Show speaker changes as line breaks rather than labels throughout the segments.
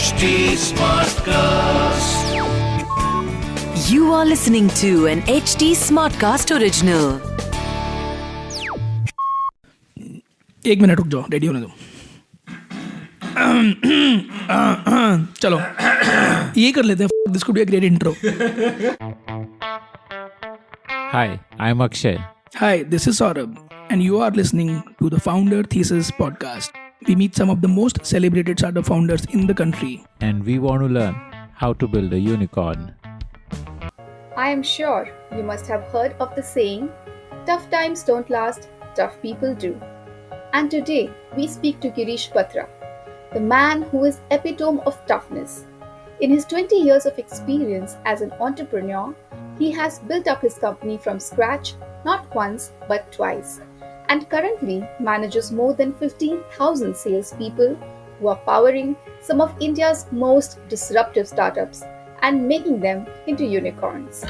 HT Smartcast.
You are listening to an HT Smartcast original.
एक minute रुक जाओ, ready होने दो. चलो ये कर लेते हैं. This could be a great intro.
Hi, I'm Akshay.
Hi, this is Saurabh, and you are listening to the Founder Thesis podcast. We meet some of the most celebrated startup founders in the country.
And we want to learn how to build a unicorn.
I am sure you must have heard of the saying, tough times don't last, tough people do. And today we speak to Girish Batra, the man who is epitome of toughness. In his 20 years of experience as an entrepreneur, he has built up his company from scratch not once but twice, and currently manages more than 15,000 salespeople who are powering some of India's most disruptive startups and making them into unicorns.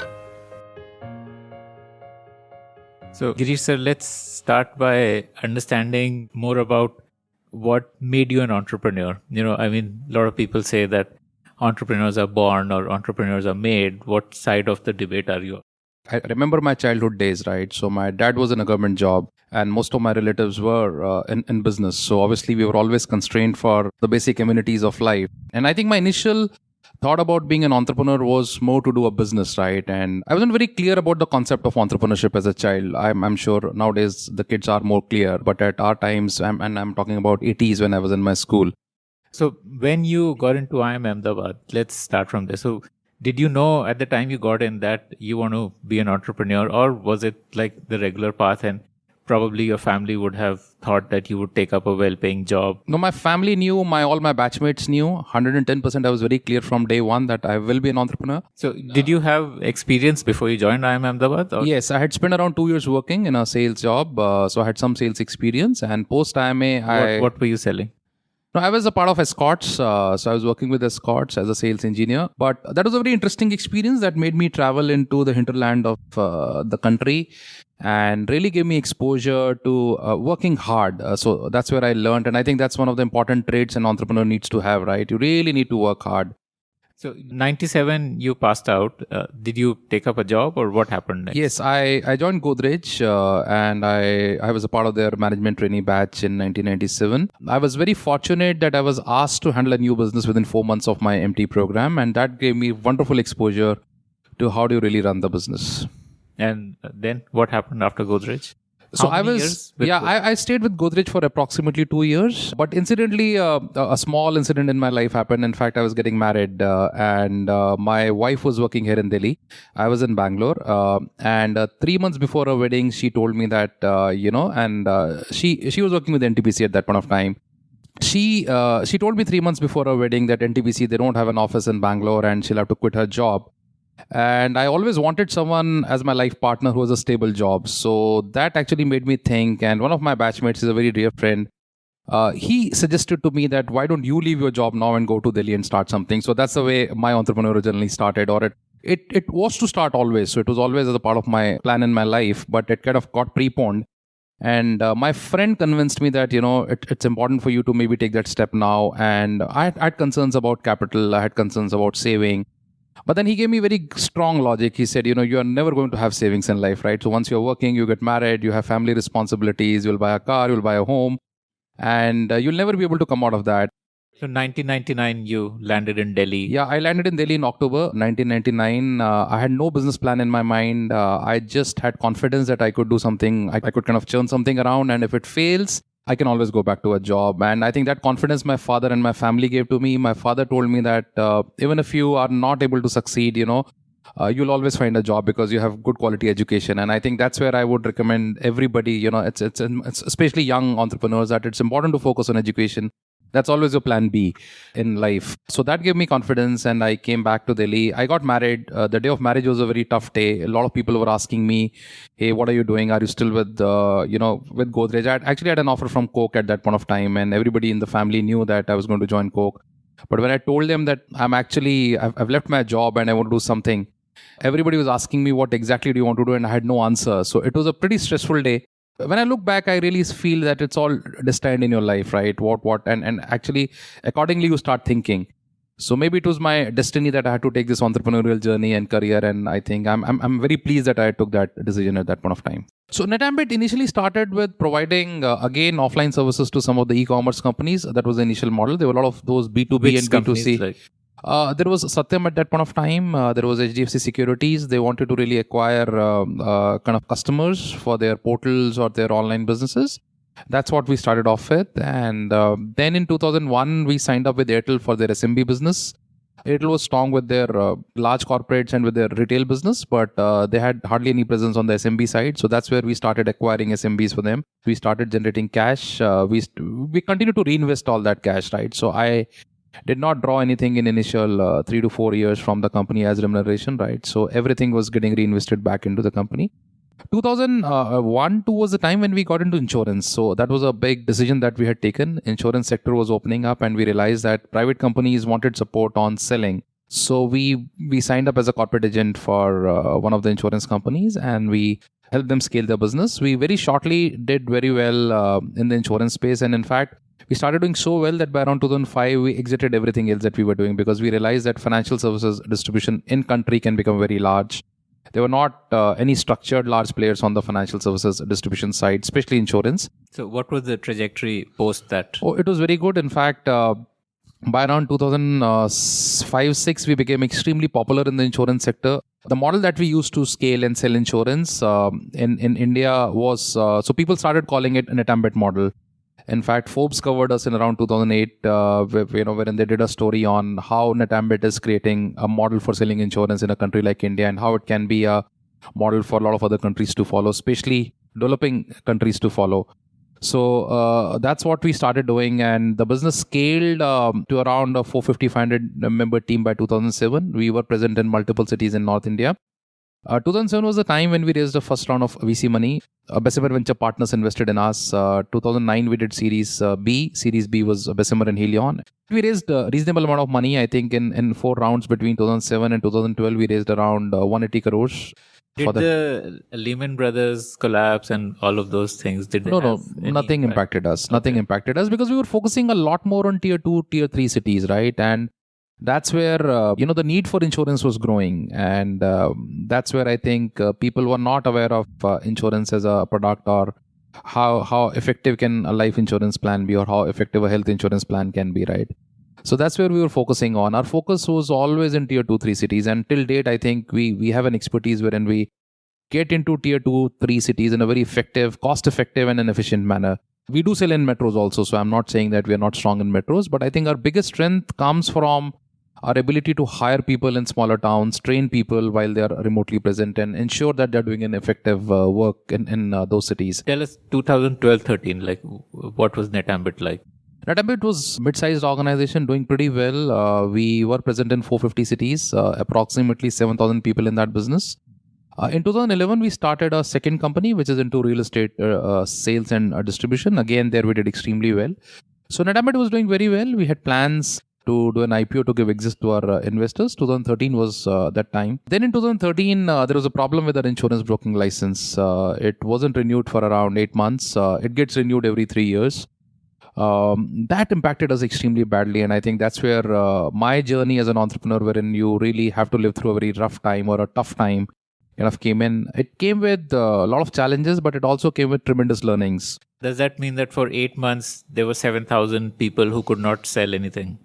So, Girish sir, let's start by understanding more about what made you an entrepreneur. A lot of people say that entrepreneurs are born or entrepreneurs are made. What side of the debate are you?
I remember my childhood days, right? So my dad was in a government job and most of my relatives were in business. So obviously we were always constrained for the basic amenities of life. And I think my initial thought about being an entrepreneur was more to do a business, right? And I wasn't very clear about the concept of entrepreneurship as a child. I'm sure nowadays the kids are more clear, but at our times, I'm talking about 80s when I was in my school.
So when you got into IIM Ahmedabad, let's start from there. So did you know at the time you got in that you want to be an entrepreneur, or was it like the regular path and probably your family would have thought that you would take up a well-paying job?
No, my family knew, all my batchmates knew, 110% I was very clear from day one that I will be an entrepreneur.
So did you have experience before you joined IIM Ahmedabad? Or?
Yes, I had spent around 2 years working in a sales job. So I had some sales experience, and post IMA,
What were you selling?
No, I was a part of Escorts, so I was working with Escorts as a sales engineer. But that was a very interesting experience that made me travel into the hinterland of the country and really gave me exposure to working hard. So that's where I learned, and I think that's one of the important traits an entrepreneur needs to have, right? You really need to work hard.
So 97, you passed out. Did you take up a job or what happened next?
Yes, I joined Godrej and I was a part of their management trainee batch in 1997. I was very fortunate that I was asked to handle a new business within 4 months of my MT program, and that gave me wonderful exposure to how do you really run the business.
And then what happened after Godrej?
So I stayed with Godrej for approximately 2 years. But incidentally, a small incident in my life happened. In fact, I was getting married and my wife was working here in Delhi. I was in Bangalore. And 3 months before her wedding, she told me that, she was working with NTPC at that point of time. She told me 3 months before her wedding that NTPC, they don't have an office in Bangalore and she'll have to quit her job. And I always wanted someone as my life partner who has a stable job. So that actually made me think. And one of my batchmates is a very dear friend. He suggested to me that why don't you leave your job now and go to Delhi and start something. So that's the way my entrepreneurial journey started, or it was to start always. So it was always as a part of my plan in my life, but it kind of got preponed. And my friend convinced me that, it's important for you to maybe take that step now. And I had concerns about capital. I had concerns about saving. But then he gave me very strong logic. He said, you are never going to have savings in life, right? So once you're working, you get married, you have family responsibilities, you'll buy a car, you'll buy a home, and you'll never be able to come out of that.
So 1999, you landed in Delhi.
Yeah, I landed in Delhi in October 1999. I had no business plan in my mind. I just had confidence that I could do something. I could kind of churn something around, and if it fails, I can always go back to a job. And I think that confidence my father and my family gave to me. My father told me that even if you are not able to succeed, you'll always find a job because you have good quality education. And I think that's where I would recommend everybody, it's especially young entrepreneurs, that it's important to focus on education. That's always your plan B in life. So that gave me confidence, and I came back to Delhi. I got married. The day of marriage was a very tough day. A lot of people were asking me, hey, what are you doing? Are you still with Godrej? I actually had an offer from Coke at that point of time, and everybody in the family knew that I was going to join Coke. But when I told them that I've left my job and I want to do something, everybody was asking me, what exactly do you want to do? And I had no answer. So it was a pretty stressful day. When I look back, I really feel that it's all destined in your life, right? And actually, accordingly, you start thinking. So maybe it was my destiny that I had to take this entrepreneurial journey and career, and I think I'm very pleased that I took that decision at that point of time. So Netambit initially started with providing again offline services to some of the e-commerce companies. That was the initial model. There were a lot of those B2B
Which
and
companies,
B2C.
like?
There was Satyam at that point of time. There was HDFC Securities. They wanted to really acquire kind of customers for their portals or their online businesses. That's what we started off with. And then in 2001, we signed up with Airtel for their SMB business. Airtel was strong with their large corporates and with their retail business, but they had hardly any presence on the SMB side. So that's where we started acquiring SMBs for them. We started generating cash. We continued to reinvest all that cash, right? So I did not draw anything in initial 3 to 4 years from the company as remuneration, right? So everything was getting reinvested back into the company. 2001-2 was the time when we got into insurance. So that was a big decision that we had taken. Insurance sector was opening up, and we realized that private companies wanted support on selling. So we signed up as a corporate agent for one of the insurance companies, and we helped them scale their business. We very shortly did very well in the insurance space, and in fact, we started doing so well that by around 2005, we exited everything else that we were doing, because we realized that financial services distribution in country can become very large. There were not any structured large players on the financial services distribution side, especially insurance.
So what was the trajectory post that?
Oh, it was very good. In fact, by around 2005-6, we became extremely popular in the insurance sector. The model that we used to scale and sell insurance in India was, so people started calling it an Netambit model. In fact, Forbes covered us in around 2008, wherein they did a story on how Netambit is creating a model for selling insurance in a country like India, and how it can be a model for a lot of other countries to follow, especially developing countries to follow. So that's what we started doing, and the business scaled to around a 450-500 member team by 2007. We were present in multiple cities in North India. 2007 was the time when we raised the first round of VC money. Bessemer Venture Partners invested in us. 2009 we did Series B. Series B was Bessemer and Helion. We raised a reasonable amount of money. I think in 4 rounds between 2007 and 2012, we raised around 180 crores.
Did the Lehman Brothers collapse and all of those things?
Nothing impacted us. Nothing impacted us, because we were focusing a lot more on tier 2, tier 3 cities, right? And that's where the need for insurance was growing, and that's where I think people were not aware of insurance as a product, or how effective can a life insurance plan be, or how effective a health insurance plan can be, right? So that's where we were focusing on. Our focus was always in tier 2, 3 cities, and till date I think we have an expertise wherein we get into tier 2, 3 cities in a very effective, cost effective and an efficient manner. We do sell in metros also, so I'm not saying that we are not strong in metros, but I think our biggest strength comes from our ability to hire people in smaller towns, train people while they are remotely present, and ensure that they're doing an effective work in those cities.
Tell us 2012-13, like what was Netambit like?
Netambit was mid-sized organization doing pretty well. We were present in 450 cities, approximately 7,000 people in that business. In 2011, we started a second company, which is into real estate sales and distribution. Again, there we did extremely well. So Netambit was doing very well. We had plans to do an IPO to give exit to our investors. 2013 was that time. Then in 2013, there was a problem with our insurance broking license. It wasn't renewed for around 8 months. It gets renewed every 3 years. That impacted us extremely badly, and I think that's where my journey as an entrepreneur, wherein you really have to live through a very rough time or a tough time, kind of came in. It came with a lot of challenges, but it also came with tremendous learnings.
Does that mean that for 8 months there were 7,000 people who could not sell anything?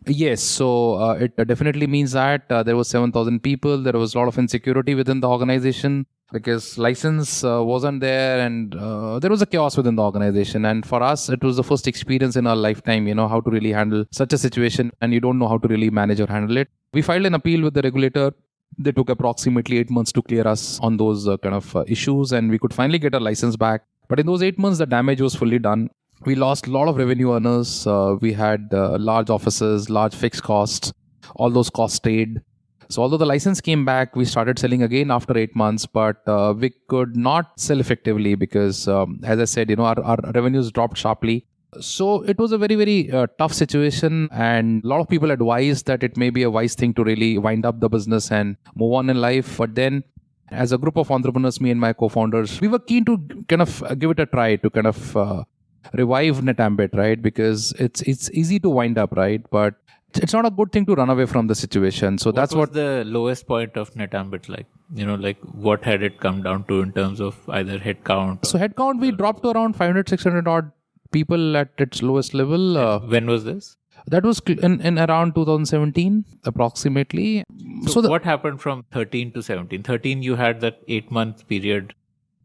Yes, so it definitely means that there was 7,000 people. There was a lot of insecurity within the organization because license wasn't there, and there was a chaos within the organization. And for us, it was the first experience in our lifetime, how to really handle such a situation, and you don't know how to really manage or handle it. We filed an appeal with the regulator. They took approximately 8 months to clear us on those kind of issues, and we could finally get our license back. But in those 8 months, the damage was fully done. We lost a lot of revenue earners. We had large offices, large fixed costs. All those costs stayed. So although the license came back, we started selling again after 8 months, but we could not sell effectively because, as I said, our revenues dropped sharply. So it was a very, very tough situation, and a lot of people advised that it may be a wise thing to really wind up the business and move on in life. But then, as a group of entrepreneurs, me and my co-founders, we were keen to kind of give it a try to kind of revive Netambit, right? Because it's easy to wind up, right? But it's not a good thing to run away from the situation. So that's
was
what
the lowest point of Netambit like? Like what had it come down to in terms of either headcount?
So headcount, we dropped to around 500, 600 odd people at its lowest level.
When was this?
That was in around 2017, approximately.
So what happened from 13 to 17? 13, you had that 8-month period.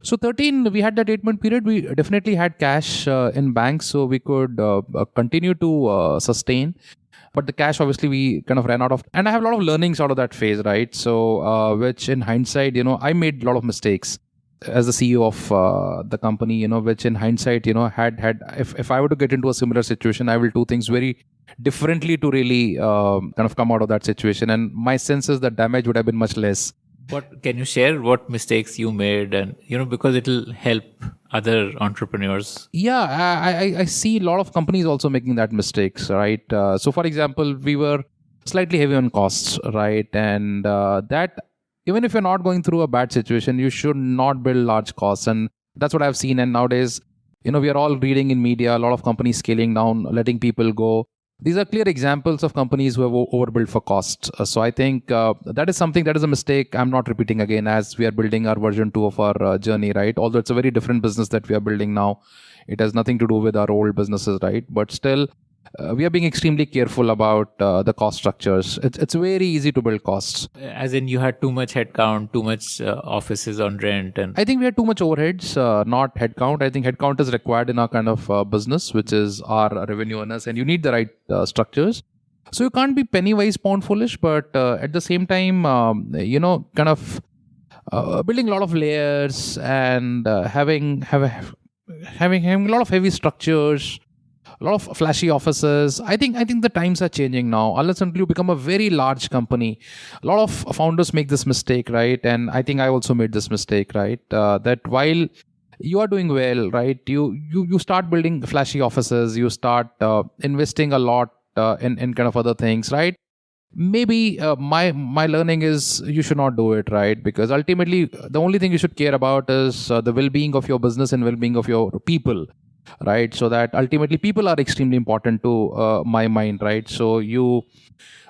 So 13, we had that 8-month period. We definitely had cash in banks, so we could continue to sustain. But the cash, obviously, we kind of ran out of. And I have a lot of learnings out of that phase, right? So, which in hindsight, I made a lot of mistakes as the CEO of the company, which in hindsight, had if I were to get into a similar situation, I will do things very differently to really kind of come out of that situation. And my sense is that damage would have been much less.
But can you share what mistakes you made, and because it'll help other entrepreneurs?
Yeah, I see a lot of companies also making that mistakes, right? So, for example, we were slightly heavy on costs, right? And that even if you're not going through a bad situation, you should not build large costs, and that's what I've seen. And nowadays, we are all reading in media a lot of companies scaling down, letting people go. These are clear examples of companies who have overbuilt for cost. So I think that is something that is a mistake I'm not repeating again as we are building our version 2 of our journey, right? Although it's a very different business that we are building now. It has nothing to do with our old businesses, right? But still, we are being extremely careful about the cost structures. It's very easy to build costs.
As in you had too much headcount, too much offices on rent. And
I think we had too much overheads, not headcount. I think headcount is required in our kind of business, which is our revenue earners, and you need the right structures. So you can't be penny wise, pound foolish, but at the same time, kind of building a lot of layers and having a lot of heavy structures, a lot of flashy offices. I think the times are changing now. Unless until you become a very large company, a lot of founders make this mistake, right? And I think I also made this mistake, right? That while you are doing well, right? You start building flashy offices. You start investing a lot in kind of other things, right? Maybe my learning is you should not do it, right? Because ultimately the only thing you should care about is the well-being of your business and well-being of your people, right? So that ultimately people are extremely important to my mind, right? So you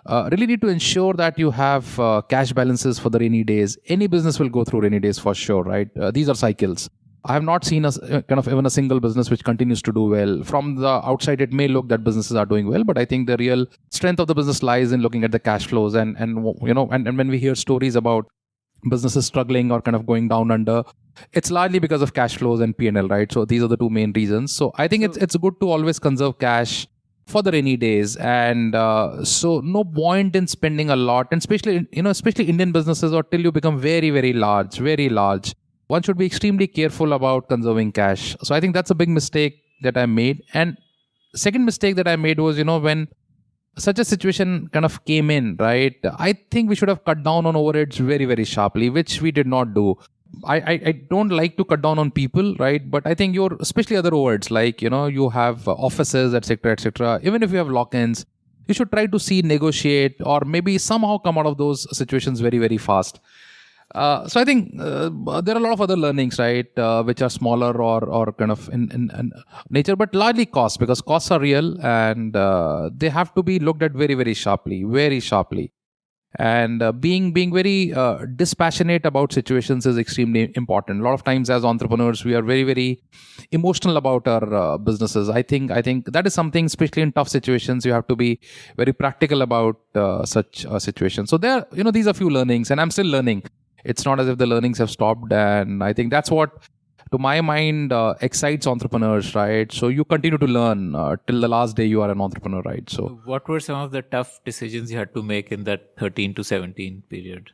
really need to ensure that you have cash balances for the rainy days. Any business will go through rainy days for sure, right? These are cycles. I have not seen kind of even a single business which continues to do well. From the outside, it may look that businesses are doing well, but I think the real strength of the business lies in looking at the cash flows. And when we hear stories about businesses struggling or kind of going down under, it's largely because of cash flows and P&L, right? So these are the two main reasons. So I think it's good to always conserve cash for the rainy days, and so no point in spending a lot, and especially Indian businesses, or till you become very, very large, one should be extremely careful about conserving cash. So I think that's a big mistake that I made. And second mistake that I made was, when such a situation kind of came in, right? I think we should have cut down on overheads very, very sharply, which we did not do. I don't like to cut down on people, right? But I think especially other overheads, like, you have offices, etc. Even if you have lock-ins, you should try to negotiate, or maybe somehow come out of those situations very, very fast. So I think there are a lot of other learnings, right, which are smaller or kind of in nature, but largely costs, because costs are real, and they have to be looked at very, very sharply, and being very dispassionate about situations is extremely important. A lot of times as entrepreneurs, we are very, very emotional about our businesses. I think that is something, especially in tough situations, you have to be very practical about such situations. So there, these are few learnings, and I'm still learning. It's not as if the learnings have stopped, and I think that's what, to my mind, excites entrepreneurs, right? So you continue to learn till the last day you are an entrepreneur, right? So
what were some of the tough decisions you had to make in that 13 to 17 period?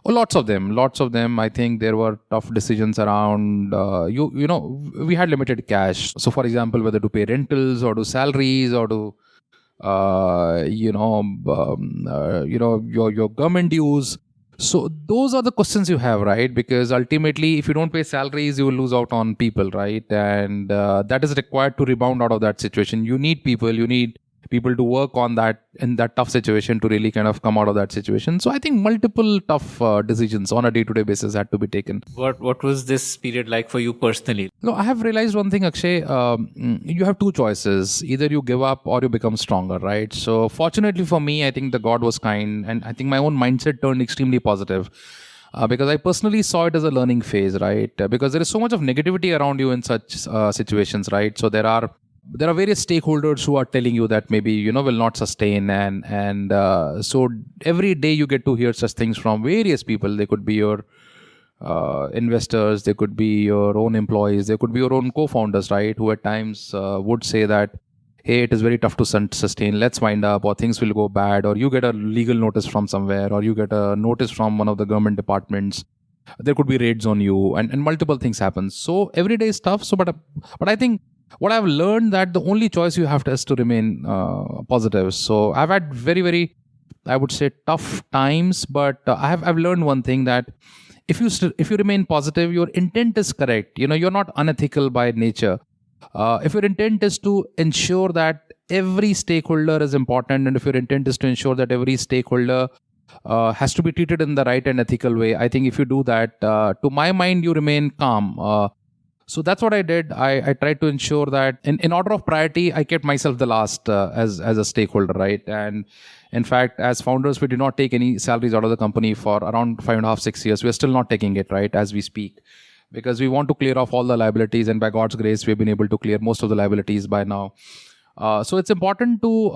Oh, lots of them. I think there were tough decisions around, we had limited cash. So for example, whether to pay rentals or to salaries or to, your government dues. So those are the questions you have, right? Because ultimately, if you don't pay salaries, you will lose out on people, right? And that is required to rebound out of that situation. You need people, you need people to work on that in that tough situation to really kind of come out of that situation. So I think multiple tough decisions on a day-to-day basis had to be taken.
What was this period like for you personally?
No, I have realized one thing, Akshay. You have two choices. Either you give up or you become stronger, right? So fortunately for me, I think the God was kind, and I think my own mindset turned extremely positive. Because I personally saw it as a learning phase, right? Because there is so much of negativity around you in such situations, right? So there are various stakeholders who are telling you that maybe will not sustain, and so every day you get to hear such things from various people. They could be your investors, they could be your own employees, they could be your own co-founders, right? Who at times would say that, hey, it is very tough to sustain, let's wind up, or things will go bad, or you get a legal notice from somewhere, or you get a notice from one of the government departments, there could be raids on you, and multiple things happen. So every day is tough. So but I think what I've learned that the only choice you have to is to remain positive. So I've had very, very, I would say, tough times, but I've learned one thing, that if you remain positive, your intent is correct. You're not unethical by nature. If your intent is to ensure that every stakeholder is important, and if your intent is to ensure that every stakeholder has to be treated in the right and ethical way, I think if you do that, to my mind, you remain calm. So that's what I did. I tried to ensure that in order of priority, I kept myself the last as a stakeholder, right? And in fact, as founders, we did not take any salaries out of the company for around 5.5, 6 years. We're still not taking it, right, as we speak, because we want to clear off all the liabilities. And by God's grace, we've been able to clear most of the liabilities by now. So it's important to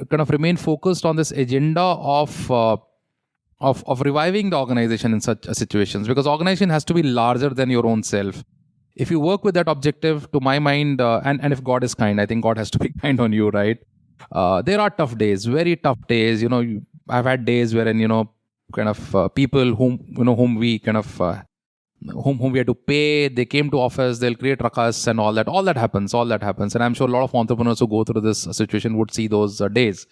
kind of remain focused on this agenda of reviving the organization in such situations, because organization has to be larger than your own self. If you work with that objective, to my mind, and if God is kind, I think God has to be kind on you, right? There are tough days, very tough days. I've had days wherein, kind of people whom we kind of, whom we had to pay, they came to office, they'll create ruckus and all that happens. And I'm sure a lot of entrepreneurs who go through this situation would see those days.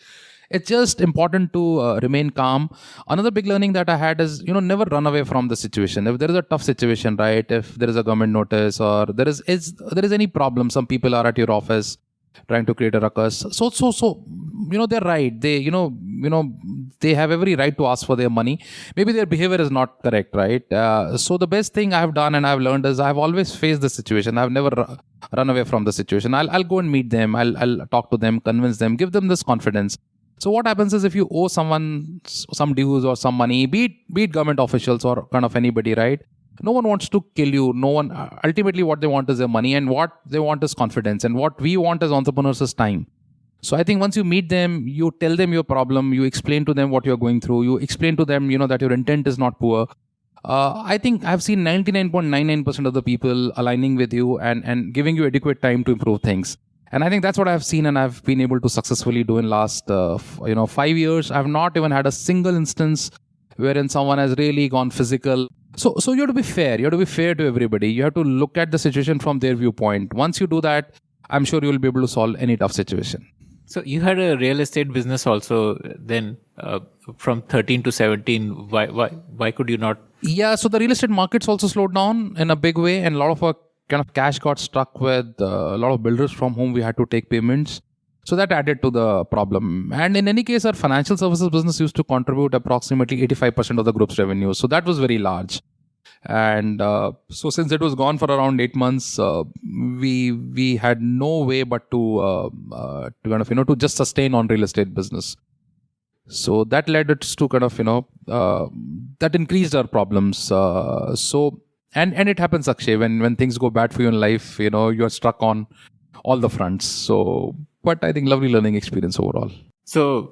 It's just important to remain calm. Another big learning that I had is, never run away from the situation. If there is a tough situation, right? If there is a government notice, or there is any problem, some people are at your office trying to create a ruckus. So, they're right. They, they have every right to ask for their money. Maybe their behavior is not correct, right? So the best thing I've done and I've learned is I've always faced the situation. I've never run away from the situation. I'll go and meet them. I'll talk to them, convince them, give them this confidence. So what happens is, if you owe someone some dues or some money, be it government officials or kind of anybody, right? No one wants to kill you. No one, ultimately what they want is their money, and what they want is confidence. And what we want as entrepreneurs is time. So I think once you meet them, you tell them your problem, you explain to them what you're going through, you explain to them, that your intent is not poor. I think I've seen 99.99% of the people aligning with you and giving you adequate time to improve things. And I think that's what I've seen and I've been able to successfully do in last 5 years. I've not even had a single instance wherein someone has really gone physical. So you have to be fair. You have to be fair to everybody. You have to look at the situation from their viewpoint. Once you do that, I'm sure you will be able to solve any tough situation.
So you had a real estate business also then from 13 to 17. Why could you not?
Yeah, so the real estate markets also slowed down in a big way, and a lot of our kind of cash got stuck with a lot of builders from whom we had to take payments. So that added to the problem. And in any case, our financial services business used to contribute approximately 85% of the group's revenue. So that was very large. And so since it was gone for around 8 months, we had no way but to kind of, to just sustain on real estate business. So that led us to kind of, that increased our problems. And it happens, Akshay, when things go bad for you in life, you're struck on all the fronts. So, but I think lovely learning experience overall.
So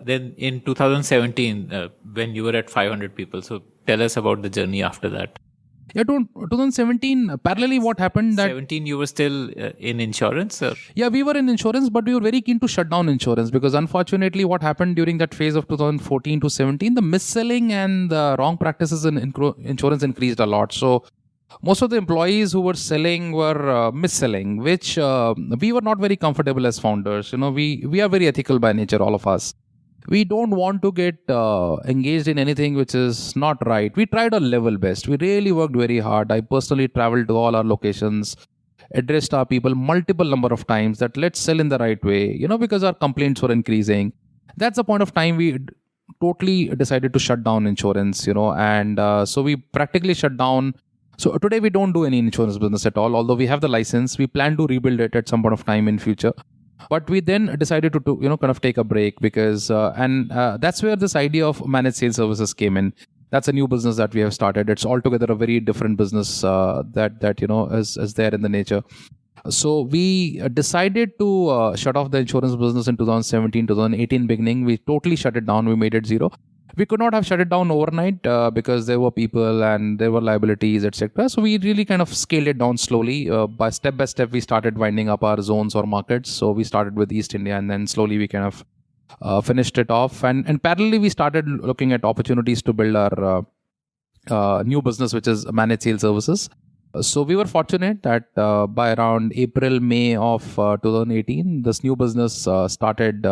then in 2017, when you were at 500 people, so tell us about the journey after that.
Yeah, 2017, parallelly what happened that...
17, you were still in insurance? Or?
Yeah, we were in insurance, but we were very keen to shut down insurance because unfortunately what happened during that phase of 2014 to 17, the mis-selling and the wrong practices in insurance increased a lot. So most of the employees who were selling were mis-selling, which we were not very comfortable as founders. We are very ethical by nature, all of us. We don't want to get engaged in anything which is not right. We tried our level best. We really worked very hard. I personally traveled to all our locations. addressed our people multiple number of times that let's sell in the right way, because our complaints were increasing. That's the point of time we totally decided to shut down insurance, and so we practically shut down. So today we don't do any insurance business at all, although we have the license. We plan to rebuild it at some point of time in future. But we then decided to kind of take a break because, that's where this idea of managed sales services came in. That's a new business that we have started. It's altogether a very different business that is there in the nature. So we decided to shut off the insurance business in 2017, 2018 beginning. We totally shut it down. We made it zero. We could not have shut it down overnight because there were people and there were liabilities, etc. So we really kind of scaled it down slowly. By step, we started winding up our zones or markets. So we started with East India and then slowly we kind of finished it off. And parallelly, we started looking at opportunities to build our new business, which is managed sales services. So we were fortunate that by around April, May of 2018, this new business started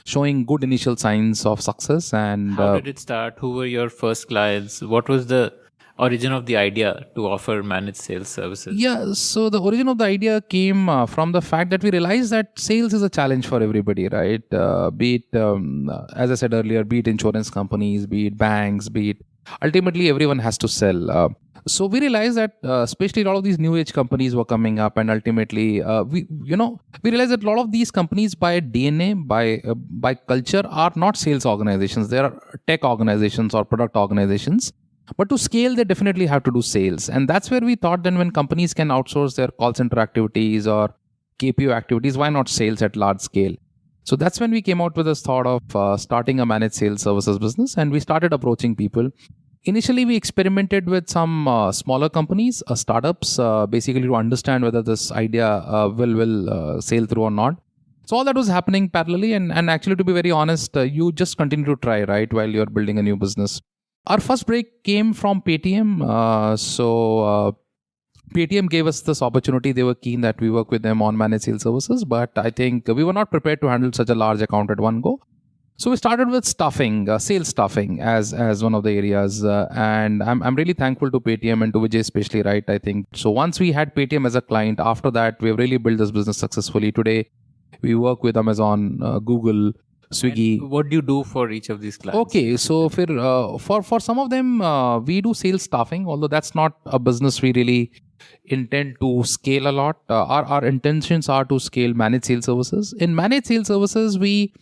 showing good initial signs of success. And
how did it start? Who were your first clients? What was the origin of the idea to offer managed sales services?
Yeah, so the origin of the idea came from the fact that we realized that sales is a challenge for everybody, right? Be it, as I said earlier, be it insurance companies, be it banks, be it ultimately everyone has to sell. So we realized that especially a lot of these new age companies were coming up, and ultimately we realized that a lot of these companies by DNA, by culture, are not sales organizations. They are tech organizations or product organizations. But to scale, they definitely have to do sales. And that's where we thought then when companies can outsource their call center activities or KPO activities, why not sales at large scale? So that's when we came out with this thought of starting a managed sales services business, and we started approaching people. Initially, we experimented with some smaller companies, startups, basically to understand whether this idea will sail through or not. So all that was happening parallelly, and actually, to be very honest, you just continue to try, right, while you're building a new business. Our first break came from Paytm. Paytm gave us this opportunity. They were keen that we work with them on managed sales services, but I think we were not prepared to handle such a large account at one go. So we started with staffing, sales staffing as one of the areas. And I'm really thankful to Paytm and to Vijay especially, right? I think so. Once we had Paytm as a client, after that, we've really built this business successfully. Today, we work with Amazon, Google, Swiggy.
And what do you do for each of these clients?
Okay, so for some of them, we do sales staffing, although that's not a business we really intend to scale a lot. Our intentions are to scale managed sales services. In managed sales services, we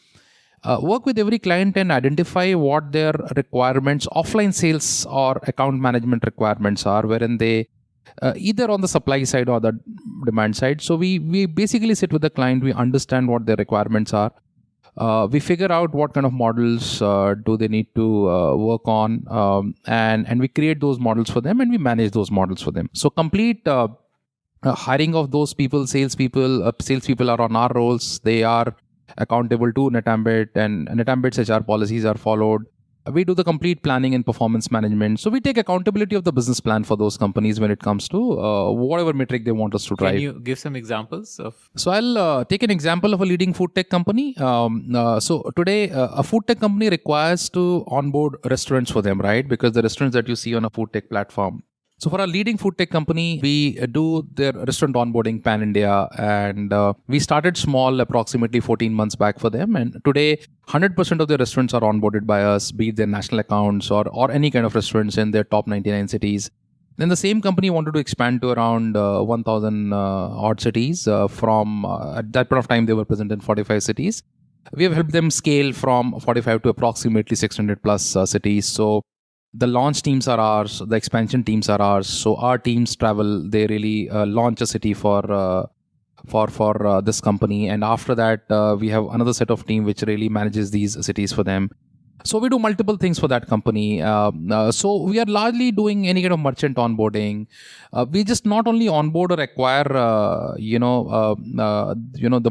work with every client and identify what their requirements, offline sales or account management requirements are, wherein they either on the supply side or the demand side. So we basically sit with the client, we understand what their requirements are. We figure out what kind of models do they need to work on, and we create those models for them and we manage those models for them. So complete hiring of those people, salespeople are on our roles. They are accountable to Netambit, and Netambit's HR policies are followed. We do the complete planning and performance management. So we take accountability of the business plan for those companies when it comes to whatever metric they want us to drive.
Can you give some examples of?
So I'll take an example of a leading food tech company. So today, a food tech company requires to onboard restaurants for them, right? Because the restaurants that you see on a food tech platform. So for a leading food tech company, we do their restaurant onboarding pan India, and we started small, approximately 14 months back for them. And today, 100% of their restaurants are onboarded by us, be it their national accounts or any kind of restaurants in their top 99 cities. Then the same company wanted to expand to around 1,000 odd cities. From at that point of time, they were present in 45 cities. We have helped them scale from 45 to approximately 600 plus cities. So the launch teams are ours, the expansion teams are ours. So our teams travel, they really launch a city for this company. And after that, we have another set of team which really manages these cities for them. So we do multiple things for that company. So we are largely doing any kind of merchant onboarding. We just not only onboard or acquire, the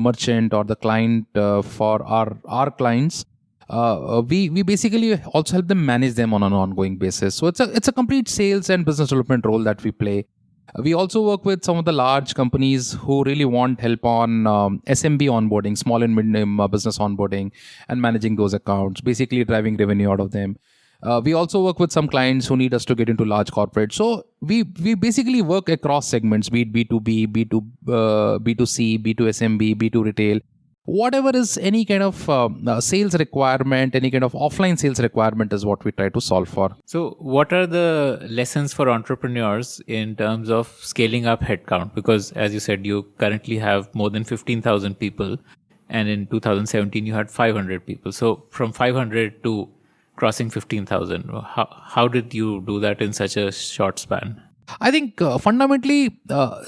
merchant or the client for our clients. We basically also help them manage them on an ongoing basis. So it's a complete sales and business development role that we play. We also work with some of the large companies who really want help on SMB onboarding, small and medium business onboarding, and managing those accounts, basically driving revenue out of them. We also work with some clients who need us to get into large corporate. So we basically work across segments, be it B2B, B2C, B2SMB, B2 retail. Whatever is any kind of sales requirement, any kind of offline sales requirement is what we try to solve for.
So, what are the lessons for entrepreneurs in terms of scaling up headcount? Because, as you said, you currently have more than 15,000 people, and in 2017 you had 500 people. So, from 500 to crossing 15,000, how did you do that in such a short span?
I think fundamentally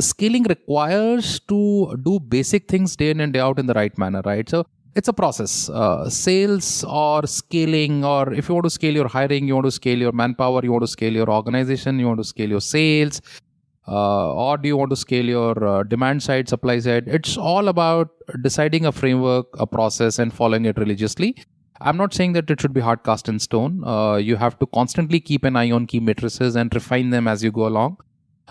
scaling requires to do basic things day in and day out in the right manner, right? So it's a process. Sales or scaling, or if you want to scale your hiring, you want to scale your manpower, you want to scale your organization, you want to scale your sales, or do you want to scale your demand side, supply side? It's all about deciding a framework, a process, and following it religiously. I'm not saying that it should be hard cast in stone. You have to constantly keep an eye on key matrices and refine them as you go along.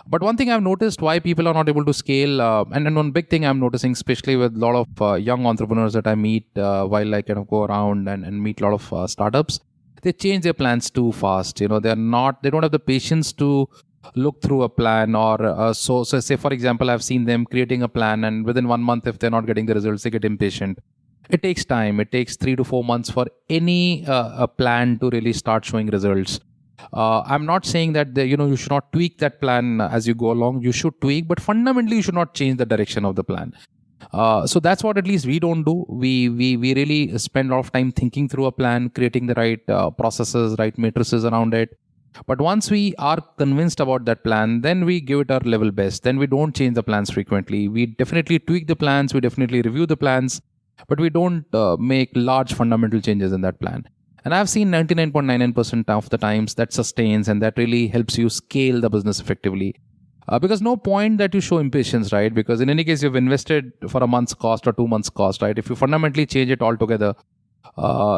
But one thing I've noticed why people are not able to scale, and one big thing I'm noticing, especially with a lot of young entrepreneurs that I meet while I kind of go around and meet a lot of startups, they change their plans too fast. They don't have the patience to look through a plan, or so say for example, I've seen them creating a plan, and within 1 month, if they're not getting the results, they get impatient. It takes time. It takes 3 to 4 months for any a plan to really start showing results. I'm not saying that you should not tweak that plan as you go along. You should tweak, but fundamentally you should not change the direction of the plan. So that's what at least we don't do. We really spend a lot of time thinking through a plan, creating the right processes, right matrices around it. But once we are convinced about that plan, then we give it our level best. Then we don't change the plans frequently. We definitely tweak the plans. We definitely review the plans. But we don't make large fundamental changes in that plan. And I've seen 99.99% of the times that sustains, and that really helps you scale the business effectively. Because no point that you show impatience, right? Because in any case, you've invested for a month's cost or 2 months' cost, right? If you fundamentally change it altogether,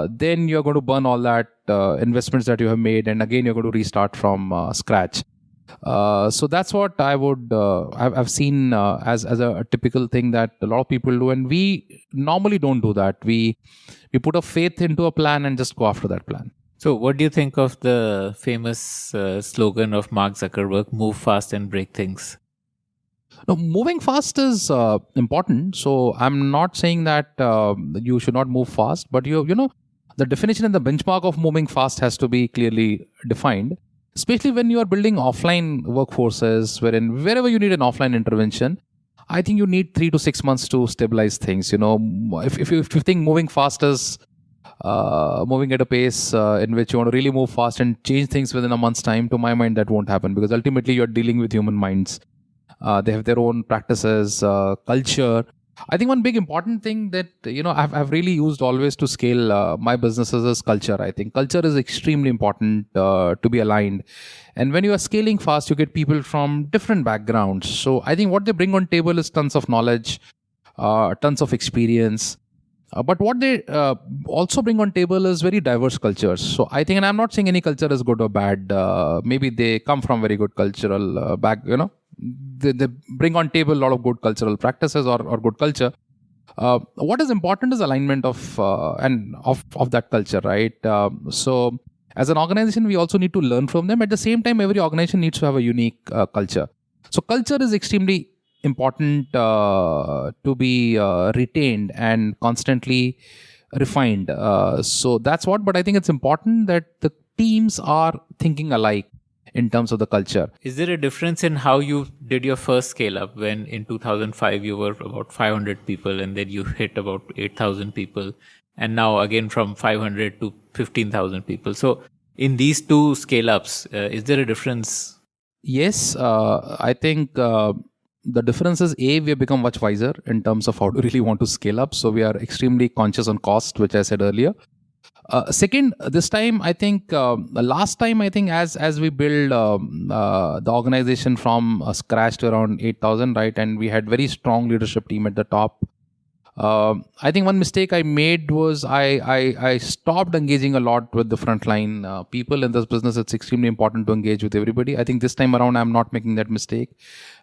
then you're going to burn all that investments that you have made. And again, you're going to restart from scratch. So that's what I would I've seen as a typical thing that a lot of people do, and we normally don't do that. We put a faith into a plan and just go after that plan.
So, what do you think of the famous slogan of Mark Zuckerberg, "Move fast and break things"?
Now, moving fast is important. So I'm not saying that you should not move fast, but the definition and the benchmark of moving fast has to be clearly defined. Especially when you are building offline workforces, wherever you need an offline intervention, I think you need 3 to 6 months to stabilize things. If you think moving fast is moving at a pace in which you want to really move fast and change things within a month's time, to my mind, that won't happen, because ultimately you're dealing with human minds. They have their own practices, culture. I think one big important thing that I've really used always to scale my businesses is culture. I think culture is extremely important to be aligned. And when you are scaling fast, you get people from different backgrounds. So I think what they bring on table is tons of knowledge, tons of experience. But what they also bring on table is very diverse cultures. So I think, and I'm not saying any culture is good or bad. Maybe they come from very good cultural They bring on table a lot of good cultural practices or good culture. What is important is alignment of that culture, right? So as an organization, we also need to learn from them. At the same time, every organization needs to have a unique culture. So culture is extremely important to be retained and constantly refined. So that's what. But I think it's important that the teams are thinking alike in terms of the culture.
Is there a difference in how you did your first scale up, when in 2005 you were about 500 people and then you hit about 8,000 people, and now again from 500 to 15,000 people? So in these two scale ups, is there a difference?
Yes, I think the difference is, we have become much wiser in terms of how to really want to scale up. So we are extremely conscious on cost, which I said earlier. Second, this time, I think, last time, I think as we build the organization from scratch to around 8,000, right? And we had very strong leadership team at the top. I think one mistake I made was I stopped engaging a lot with the frontline people in this business. It's extremely important to engage with everybody. I think this time around, I'm not making that mistake.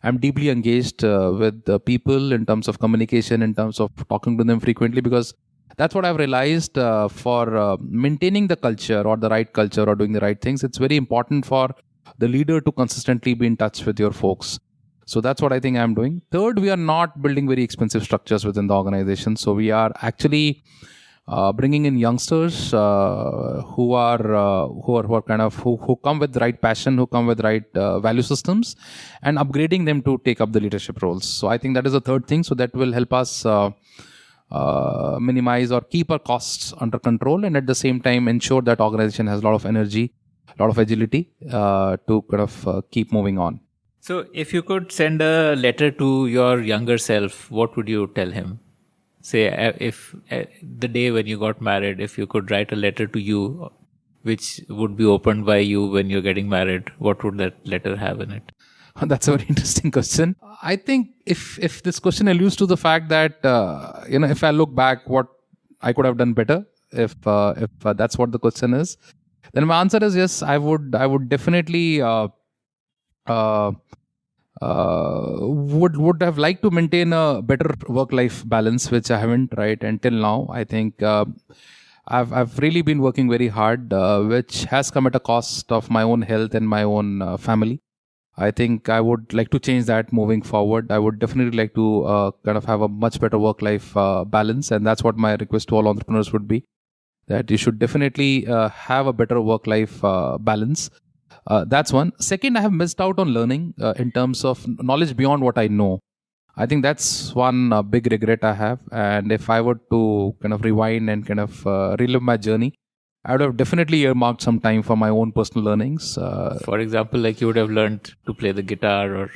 I'm deeply engaged with the people in terms of communication, in terms of talking to them frequently, because That's what I've realized for maintaining the culture or the right culture or doing the right things. It's very important for the leader to consistently be in touch with your folks. So that's what I think I'm doing. Third, we are not building very expensive structures within the organization. So we are actually bringing in youngsters who come with the right passion, who come with right value systems, and upgrading them to take up the leadership roles. So I think that is the third thing. So that will help us minimize or keep our costs under control, and at the same time ensure that organization has a lot of energy, a lot of agility to kind of keep moving on.
So, if you could send a letter to your younger self, what would you tell him? Say, if the day when you got married, if you could write a letter to you, which would be opened by you when you're getting married, what would that letter have in it?
That's a very interesting question. I think if this question alludes to the fact that if I look back, what I could have done better, if that's what the question is, then my answer is yes. I would definitely would have liked to maintain a better work-life balance, which I haven't right until now. I think I've really been working very hard, which has come at a cost of my own health and my own family. I think I would like to change that moving forward. I would definitely like to kind of have a much better work-life balance, and that's what my request to all entrepreneurs would be, that you should definitely have a better work-life balance. That's one. Second, I have missed out on learning in terms of knowledge beyond what I know. I think that's one big regret I have. And if I were to kind of rewind and kind of relive my journey, I would have definitely earmarked some time for my own personal learnings.
For example, like you would have learned to play the guitar or...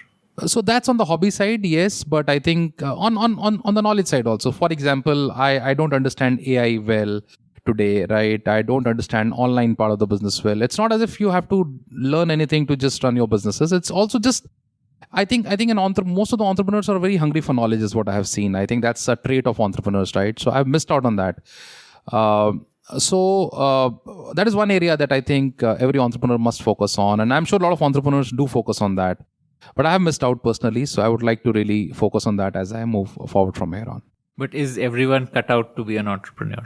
So that's on the hobby side, yes. But I think on the knowledge side also. For example, I don't understand AI well today, right? I don't understand online part of the business well. It's not as if you have to learn anything to just run your businesses. It's also just, I think most of the entrepreneurs are very hungry for knowledge is what I have seen. I think that's a trait of entrepreneurs, right? So I've missed out on that. So that is one area that I think every entrepreneur must focus on. And I'm sure a lot of entrepreneurs do focus on that. But I have missed out personally. So I would like to really focus on that as I move forward from here on.
But is everyone cut out to be an entrepreneur?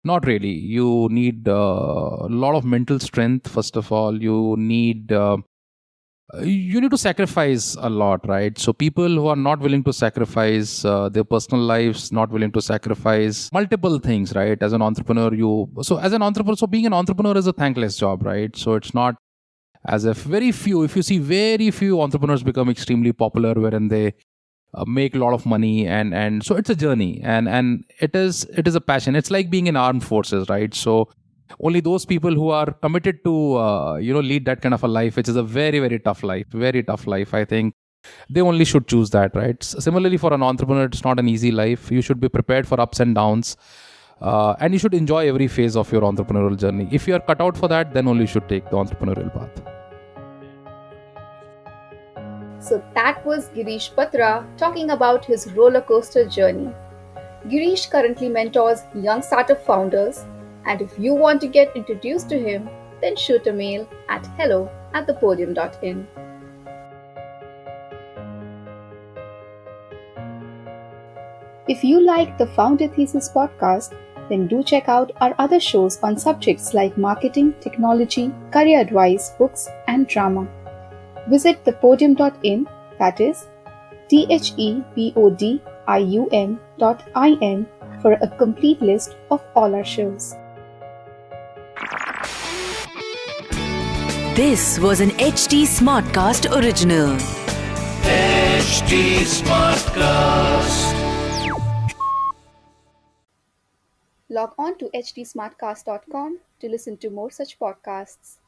Not really. You need a lot of mental strength. First of all, you need to sacrifice a lot, right? So people who are not willing to sacrifice their personal lives, not willing to sacrifice multiple things, right? As an entrepreneur, so being an entrepreneur is a thankless job, right? So it's not as if if you see very few entrepreneurs become extremely popular wherein they make a lot of money, and so it's a journey, and it is a passion. It's like being in armed forces, right? So only those people who are committed to lead that kind of a life, which is a very, very tough life, I think they only should choose that, right? Similarly, for an entrepreneur, it's not an easy life. You should be prepared for ups and downs, and you should enjoy every phase of your entrepreneurial journey. If you are cut out for that, then only you should take the entrepreneurial path.
So that was Girish Batra talking about his roller coaster journey. Girish currently mentors young startup founders, and if you want to get introduced to him, then shoot a mail at hello@thepodium.in. If you like the Founder Thesis podcast, then do check out our other shows on subjects like marketing, technology, career advice, books, and drama. Visit thepodium.in, that is thepodium.in for a complete list of all our shows.
This was an HT Smartcast original.
HT Smartcast.
Log on to htsmartcast.com to listen to more such podcasts.